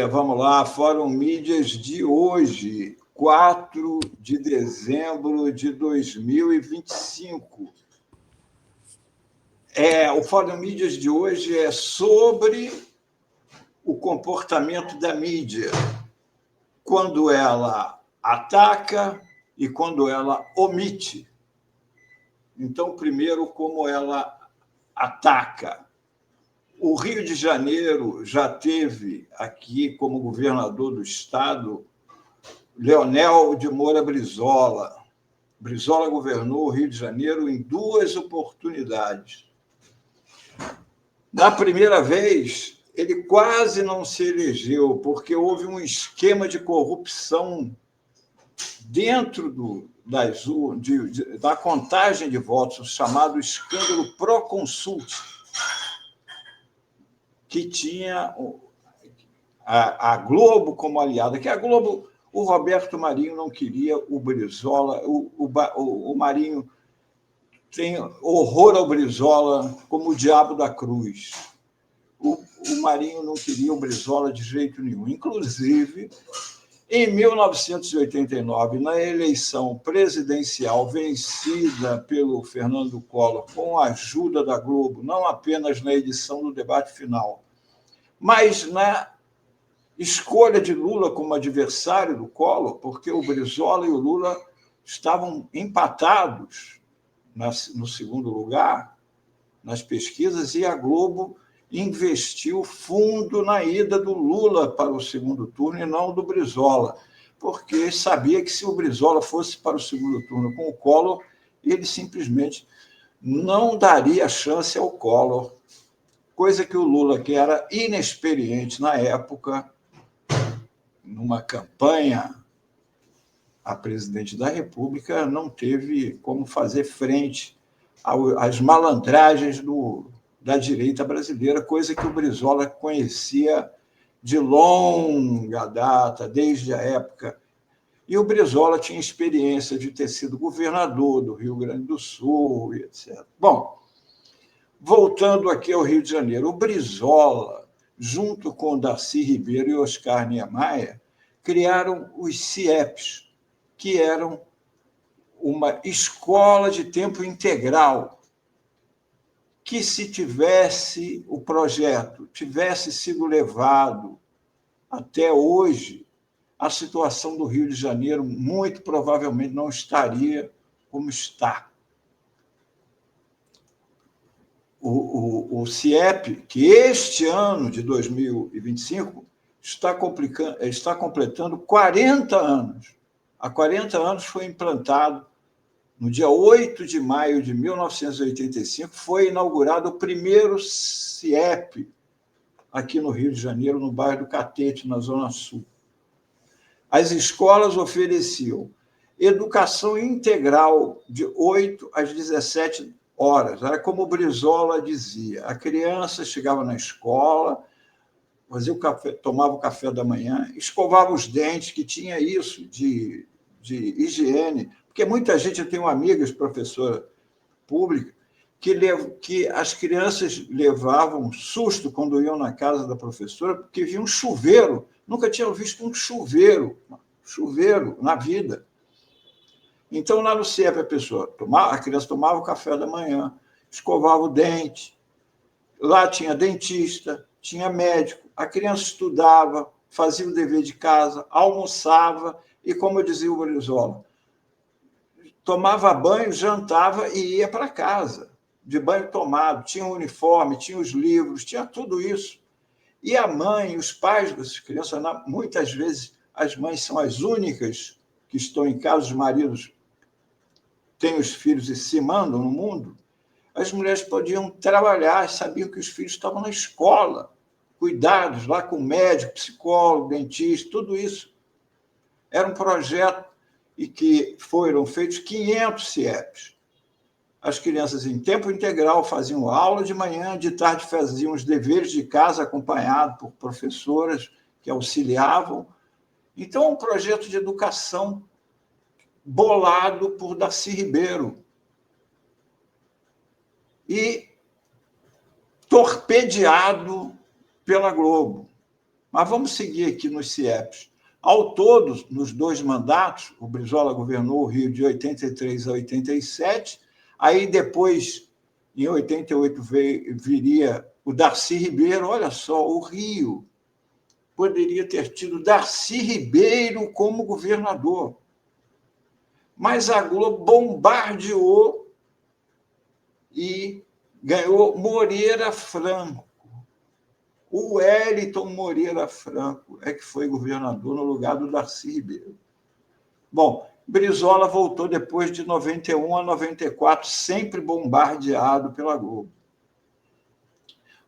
dia, vamos lá, Fórum Mídias de hoje, 4 de dezembro de 2025. O Fórum Mídias de hoje é sobre o comportamento da mídia, quando ela ataca e quando ela omite. Então, primeiro, como ela ataca. O Rio de Janeiro já teve aqui como governador do estado Leonel de Moura Brizola. Brizola governou o Rio de Janeiro em 2 oportunidades. Na primeira vez, ele quase não se elegeu, porque houve um esquema de corrupção dentro da contagem de votos, o chamado escândalo Proconsult, que tinha a Globo como aliada, que a Globo, o Roberto Marinho não queria o Brizola, o Marinho tem horror ao Brizola como o diabo da cruz. O Marinho não queria o Brizola de jeito nenhum. Inclusive, em 1989, na eleição presidencial vencida pelo Fernando Collor, com a ajuda da Globo, não apenas na edição do debate final, mas na escolha de Lula como adversário do Collor, porque o Brizola e o Lula estavam empatados no segundo lugar nas pesquisas, e a Globo investiu fundo na ida do Lula para o segundo turno e não do Brizola, porque sabia que se o Brizola fosse para o segundo turno com o Collor, ele simplesmente não daria chance ao Collor, coisa que o Lula, que era inexperiente na época, numa campanha a presidente da República, não teve como fazer frente às malandragens da direita brasileira, coisa que o Brizola conhecia de longa data, desde a época. E o Brizola tinha experiência de ter sido governador do Rio Grande do Sul, etc. Bom, voltando aqui ao Rio de Janeiro, o Brizola, junto com Darcy Ribeiro e Oscar Niemeyer, criaram os CIEPs, que eram uma escola de tempo integral, que, se tivesse o projeto tivesse sido levado até hoje, a situação do Rio de Janeiro muito provavelmente não estaria como está. O CIEP, que este ano de 2025 está completando 40 anos. Há 40 anos foi implantado, no dia 8 de maio de 1985, foi inaugurado o primeiro CIEP aqui no Rio de Janeiro, no bairro do Catete, na Zona Sul. As escolas ofereciam educação integral de 8 às 17 horas. Era como o Brizola dizia. A criança chegava na escola, fazia tomava o café da manhã, escovava os dentes, que tinha isso de higiene, porque muita gente, eu tenho amigas, professora pública, que as crianças levavam susto quando iam na casa da professora, porque viam um chuveiro. Nunca tinham visto um chuveiro na vida. Então, lá no CIEP, a criança tomava o café da manhã, escovava o dente, lá tinha dentista, tinha médico, a criança estudava, fazia o dever de casa, almoçava e, como eu dizia o Brizola, tomava banho, jantava e ia para casa, de banho tomado, tinha o uniforme, tinha os livros, tinha tudo isso. E a mãe, os pais dessas crianças, muitas vezes as mães são as únicas que estão em casa, os maridos têm os filhos e se mandam no mundo, as mulheres podiam trabalhar, sabiam que os filhos estavam na escola, cuidados lá com médico, psicólogo, dentista, tudo isso. Era um projeto e que foram feitos 500 CIEPs. As crianças em tempo integral faziam aula de manhã, de tarde faziam os deveres de casa, acompanhados por professoras que auxiliavam. Então, um projeto de educação bolado por Darcy Ribeiro e torpedeado pela Globo. Mas vamos seguir aqui nos CIEPs. Ao todo, nos 2 mandatos, o Brizola governou o Rio de 83 a 87, aí depois, em 88, viria o Darcy Ribeiro. Olha só, o Rio poderia ter tido Darcy Ribeiro como governador, mas a Globo bombardeou e ganhou Moreira Franco. O Wellington Moreira Franco é que foi governador no lugar do Darcy Ribeiro. Bom, Brizola voltou depois de 91 a 94, sempre bombardeado pela Globo.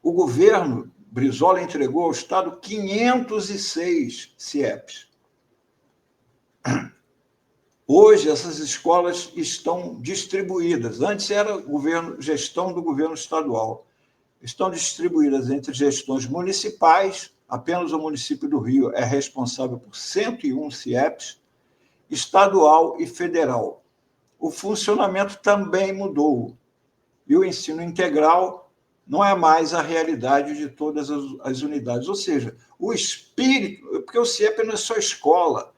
O governo Brizola entregou ao Estado 506 CIEPs. Hoje, essas escolas estão distribuídas. Antes era gestão do governo estadual. Estão distribuídas entre gestões municipais, apenas o município do Rio é responsável por 101 CIEPs, estadual e federal. O funcionamento também mudou, e o ensino integral não é mais a realidade de todas as unidades. Ou seja, o espírito... Porque o CIEP não é só escola.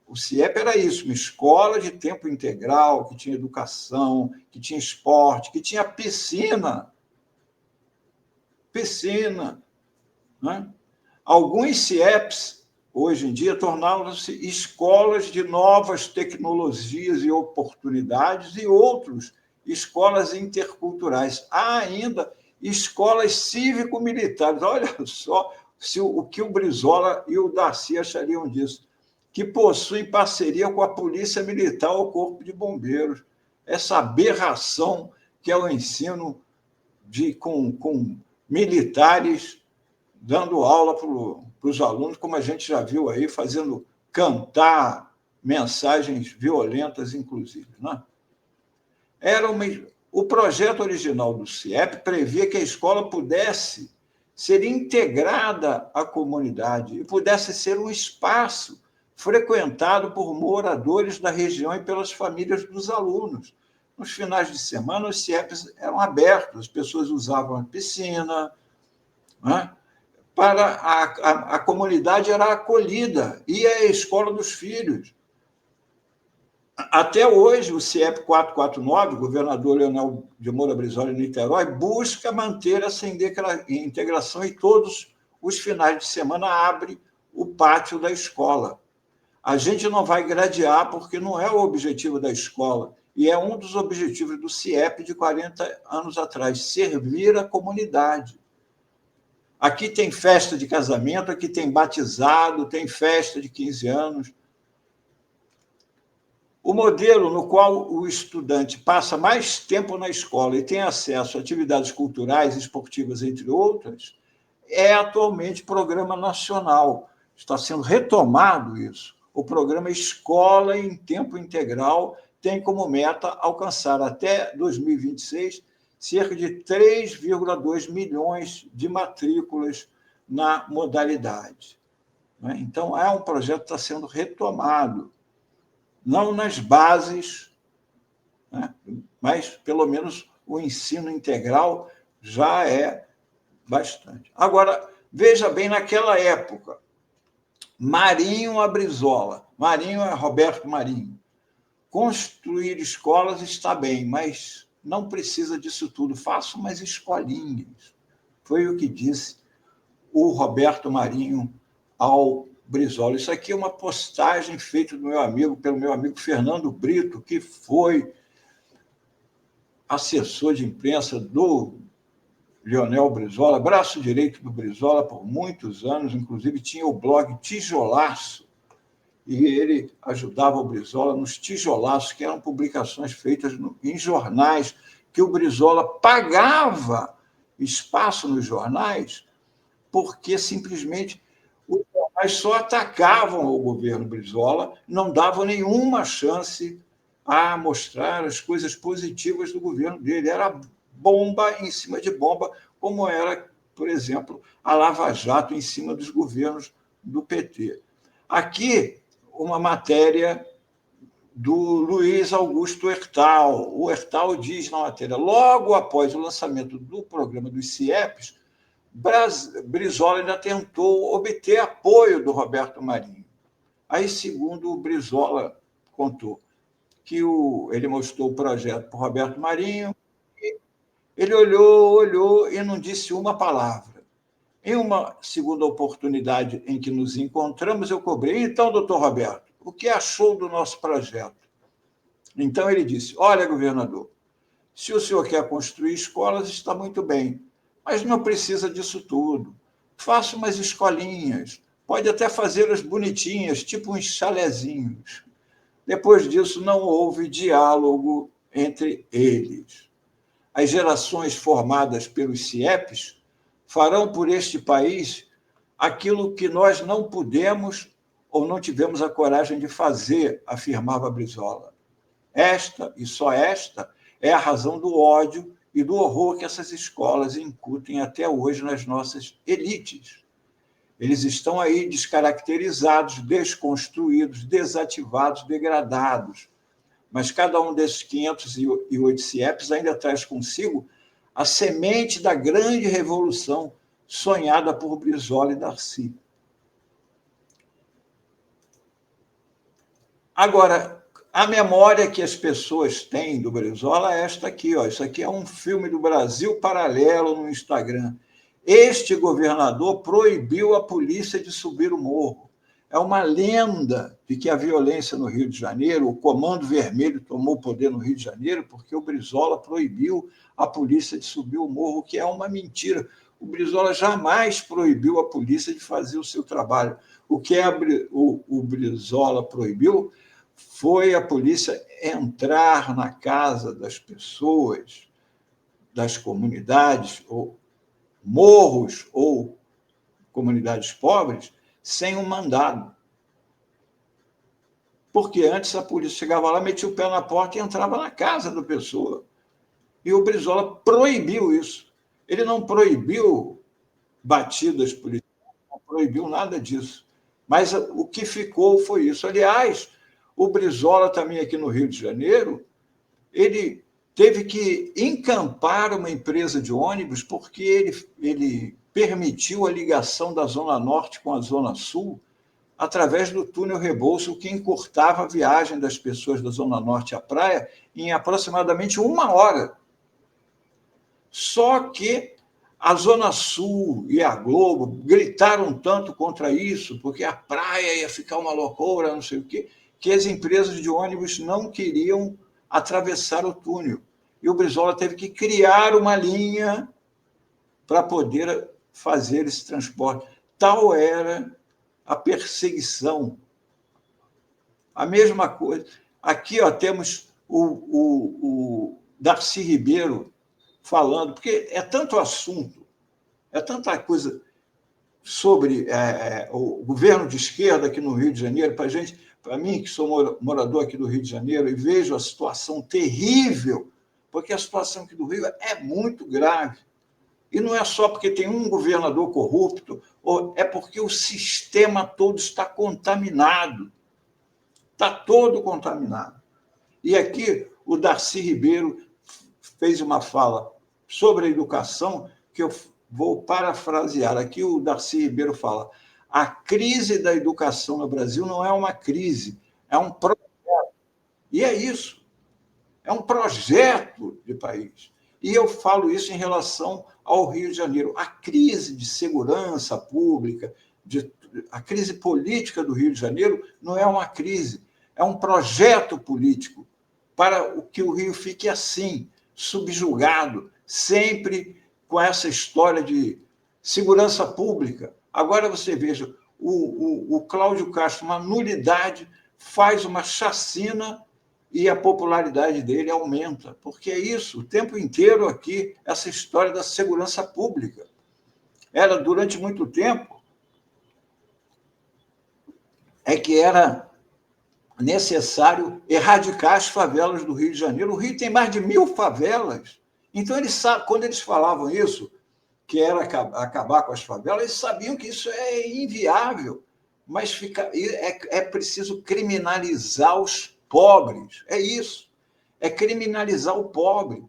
O CIEP era isso, uma escola de tempo integral, que tinha educação, que tinha esporte, que tinha piscina. Né? Alguns CIEPs, hoje em dia, tornaram-se escolas de novas tecnologias e oportunidades, e outros, escolas interculturais. Há ainda escolas cívico-militares. Olha só o que o Brizola e o Darcy achariam disso, que possuem parceria com a Polícia Militar ou Corpo de Bombeiros. Essa aberração que é o ensino com militares dando aula para os alunos, como a gente já viu aí, fazendo cantar mensagens violentas, inclusive. Né? O projeto original do CIEP previa que a escola pudesse ser integrada à comunidade e pudesse ser um espaço frequentado por moradores da região e pelas famílias dos alunos. Nos finais de semana, os CIEPs eram abertos, as pessoas usavam a piscina, né? Para a comunidade era acolhida, e a escola dos filhos. Até hoje, o CIEP 449, o governador Leonel de Moura Brizola em Niterói, busca manter essa integração e todos os finais de semana abre o pátio da escola. A gente não vai gradear porque não é o objetivo da escola, e é um dos objetivos do CIEP de 40 anos atrás, servir a comunidade. Aqui tem festa de casamento, aqui tem batizado, tem festa de 15 anos. O modelo no qual o estudante passa mais tempo na escola e tem acesso a atividades culturais, esportivas, entre outras, é atualmente programa nacional. Está sendo retomado isso. O programa Escola em Tempo Integral tem como meta alcançar até 2026 cerca de 3,2 milhões de matrículas na modalidade. Então, é um projeto que está sendo retomado, não nas bases, né? Mas, pelo menos, o ensino integral já é bastante. Agora, veja bem, naquela época, Marinho a Brizola, Marinho é Roberto Marinho, construir escolas está bem, mas não precisa disso tudo, faça umas escolinhas. Foi o que disse o Roberto Marinho ao Brizola. Isso aqui é uma postagem feita pelo meu amigo Fernando Brito, que foi assessor de imprensa do Leonel Brizola, braço direito do Brizola por muitos anos, inclusive tinha o blog Tijolaço, e ele ajudava o Brizola nos tijolaços, que eram publicações feitas em jornais, que o Brizola pagava espaço nos jornais, porque simplesmente os jornais só atacavam o governo Brizola, não davam nenhuma chance a mostrar as coisas positivas do governo dele. Era bomba em cima de bomba, como era, por exemplo, a Lava Jato em cima dos governos do PT. Aqui, uma matéria do Luiz Augusto Hertal. O Hertal diz na matéria: logo após o lançamento do programa dos CIEPs, Brizola ainda tentou obter apoio do Roberto Marinho. Aí, segundo o Brizola contou, que ele mostrou o projeto para o Roberto Marinho, ele olhou e não disse uma palavra. Em uma segunda oportunidade em que nos encontramos, eu cobrei: então, doutor Roberto, o que achou do nosso projeto? Então ele disse: olha, governador, se o senhor quer construir escolas, está muito bem, mas não precisa disso tudo. Faça umas escolinhas, pode até fazê-las bonitinhas, tipo uns chalezinhos. Depois disso, não houve diálogo entre eles. As gerações formadas pelos CIEPs farão por este país aquilo que nós não pudemos ou não tivemos a coragem de fazer, afirmava Brizola. Esta, e só esta, é a razão do ódio e do horror que essas escolas incutem até hoje nas nossas elites. Eles estão aí descaracterizados, desconstruídos, desativados, degradados. Mas cada um desses 508 CIEPs ainda traz consigo a semente da grande revolução sonhada por Brizola e Darcy. Agora, a memória que as pessoas têm do Brizola é esta aqui, ó. Isso aqui é um filme do Brasil Paralelo no Instagram. Este governador proibiu a polícia de subir o morro. É uma lenda de que a violência no Rio de Janeiro, o Comando Vermelho tomou o poder no Rio de Janeiro porque o Brizola proibiu a polícia de subir o morro, que é uma mentira. O Brizola jamais proibiu a polícia de fazer o seu trabalho. O que o Brizola proibiu foi a polícia entrar na casa das pessoas, das comunidades, ou morros ou comunidades pobres, sem um mandado. Porque antes a polícia chegava lá, metia o pé na porta e entrava na casa da pessoa. E o Brizola proibiu isso. Ele não proibiu batidas policiais, não proibiu nada disso. Mas o que ficou foi isso. Aliás, o Brizola também aqui no Rio de Janeiro, ele teve que encampar uma empresa de ônibus porque ele permitiu a ligação da Zona Norte com a Zona Sul através do túnel Rebouças, o que encurtava a viagem das pessoas da Zona Norte à praia em aproximadamente 1 hora. Só que a Zona Sul e a Globo gritaram tanto contra isso, porque a praia ia ficar uma loucura, não sei o quê, que as empresas de ônibus não queriam atravessar o túnel. E o Brizola teve que criar uma linha para poder fazer esse transporte. Tal era a perseguição. A mesma coisa. Aqui temos o Darcy Ribeiro falando, porque é tanto assunto, é tanta coisa sobre o governo de esquerda aqui no Rio de Janeiro, para mim, que sou morador aqui do Rio de Janeiro, e vejo a situação terrível, porque a situação aqui do Rio é muito grave. E não é só porque tem um governador corrupto, é porque o sistema todo está contaminado. Está todo contaminado. E aqui o Darcy Ribeiro fez uma fala sobre a educação que eu vou parafrasear. Aqui o Darcy Ribeiro fala: a crise da educação no Brasil não é uma crise, é um projeto. E é isso. É um projeto de país. E eu falo isso em relação ao Rio de Janeiro. A crise de segurança pública, a crise política do Rio de Janeiro não é uma crise, é um projeto político para que o Rio fique assim, subjugado, sempre com essa história de segurança pública. Agora você veja, o Cláudio Castro, uma nulidade, faz uma chacina e a popularidade dele aumenta, porque é isso, o tempo inteiro aqui, essa história da segurança pública. Era, durante muito tempo, que era necessário erradicar as favelas do Rio de Janeiro. O Rio tem mais de 1.000 favelas. Então, quando eles falavam isso, que era acabar com as favelas, eles sabiam que isso é inviável, mas é preciso criminalizar os pobres. É isso. É criminalizar o pobre.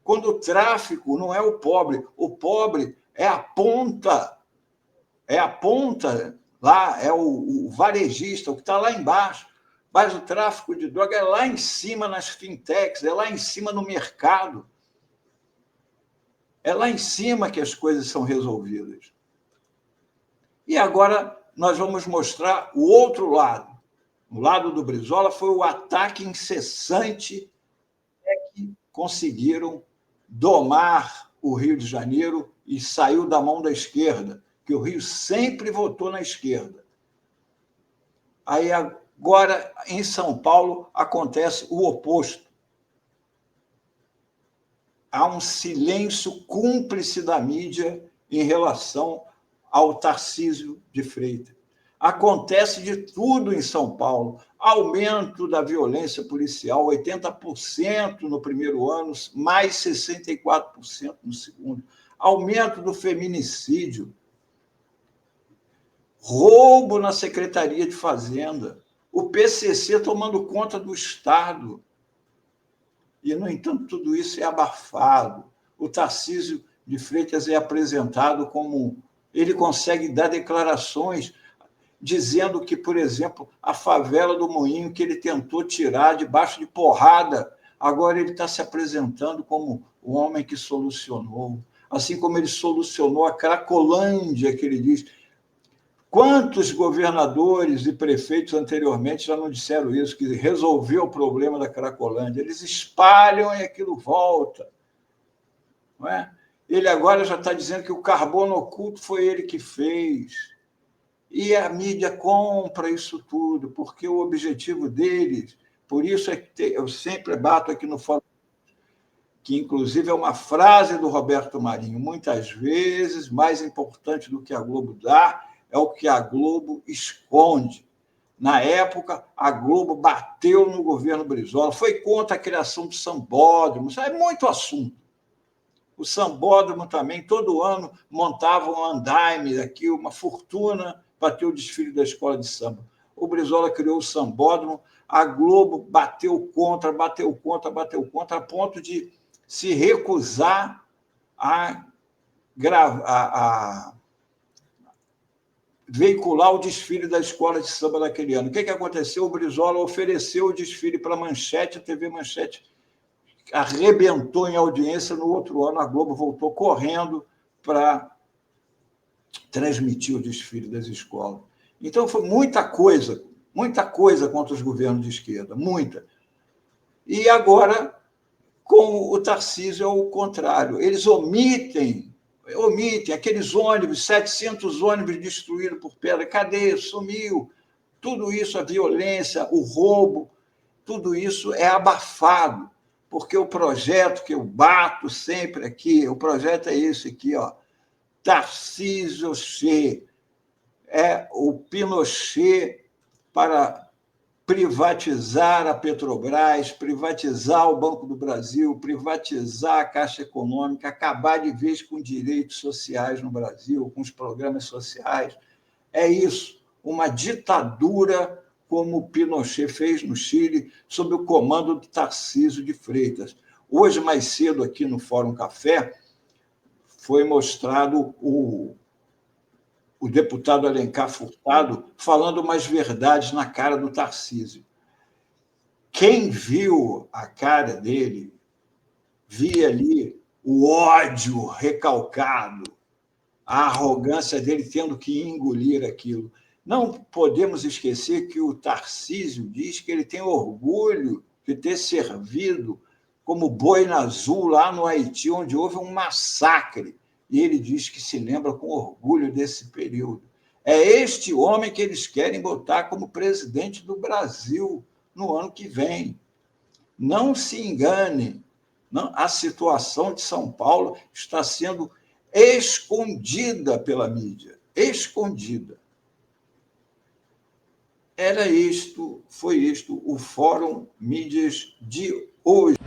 Quando o tráfico não é o pobre é a ponta, lá, é o varejista, o que está lá embaixo. Mas o tráfico de droga é lá em cima nas fintechs, é lá em cima no mercado. É lá em cima que as coisas são resolvidas. E agora nós vamos mostrar o outro lado. O lado do Brizola foi o ataque incessante que conseguiram domar o Rio de Janeiro e saiu da mão da esquerda, que o Rio sempre votou na esquerda. Aí agora, em São Paulo, acontece o oposto. Há um silêncio cúmplice da mídia em relação ao Tarcísio de Freitas. Acontece de tudo em São Paulo. Aumento da violência policial, 80% no primeiro ano, mais 64% no segundo. Aumento do feminicídio. Roubo na Secretaria de Fazenda. O PCC tomando conta do Estado. E, no entanto, tudo isso é abafado. O Tarcísio de Freitas é apresentado como... Ele consegue dar declarações dizendo que, por exemplo, a favela do Moinho, que ele tentou tirar debaixo de porrada, agora ele está se apresentando como o homem que solucionou. Assim como ele solucionou a Cracolândia, que ele diz. Quantos governadores e prefeitos anteriormente já não disseram isso, que resolveu o problema da Cracolândia? Eles espalham e aquilo volta. Não é? Ele agora já está dizendo que o carbono oculto foi ele que fez. E a mídia compra isso tudo, porque o objetivo deles, por isso é que eu sempre bato aqui no fórum, que inclusive é uma frase do Roberto Marinho, muitas vezes mais importante do que a Globo dá, é o que a Globo esconde. Na época, a Globo bateu no governo Brizola, foi contra a criação do sambódromo, isso é muito assunto. O sambódromo também, todo ano, montava um andaime aqui, uma fortuna para ter o desfile da escola de samba. O Brizola criou o sambódromo, a Globo bateu contra, a ponto de se recusar a veicular o desfile da escola de samba daquele ano. O que aconteceu? O Brizola ofereceu o desfile para a Manchete, a TV Manchete arrebentou em audiência. No outro ano, a Globo voltou correndo para transmitir o desfile das escolas. Então, foi muita coisa contra os governos de esquerda, muita. E agora, com o Tarcísio, é o contrário. Eles omitem aqueles ônibus, 700 ônibus destruídos por pedra. Cadê? Sumiu. Tudo isso, a violência, o roubo, tudo isso é abafado, porque o projeto que eu bato sempre aqui, o projeto é esse aqui, ó, Tarcísio Che, é o Pinochet para privatizar a Petrobras, privatizar o Banco do Brasil, privatizar a Caixa Econômica, acabar de vez com direitos sociais no Brasil, com os programas sociais. É isso, uma ditadura como o Pinochet fez no Chile, sob o comando do Tarcísio de Freitas. Hoje, mais cedo, aqui no Fórum Café, foi mostrado o deputado Alencar Furtado falando umas verdades na cara do Tarcísio. Quem viu a cara dele, via ali o ódio recalcado, a arrogância dele tendo que engolir aquilo. Não podemos esquecer que o Tarcísio diz que ele tem orgulho de ter servido como boina azul lá no Haiti, onde houve um massacre. E ele diz que se lembra com orgulho desse período. É este homem que eles querem botar como presidente do Brasil no ano que vem. Não se engane, a situação de São Paulo está sendo escondida pela mídia, escondida. Foi isto o Fórum Mídias de hoje.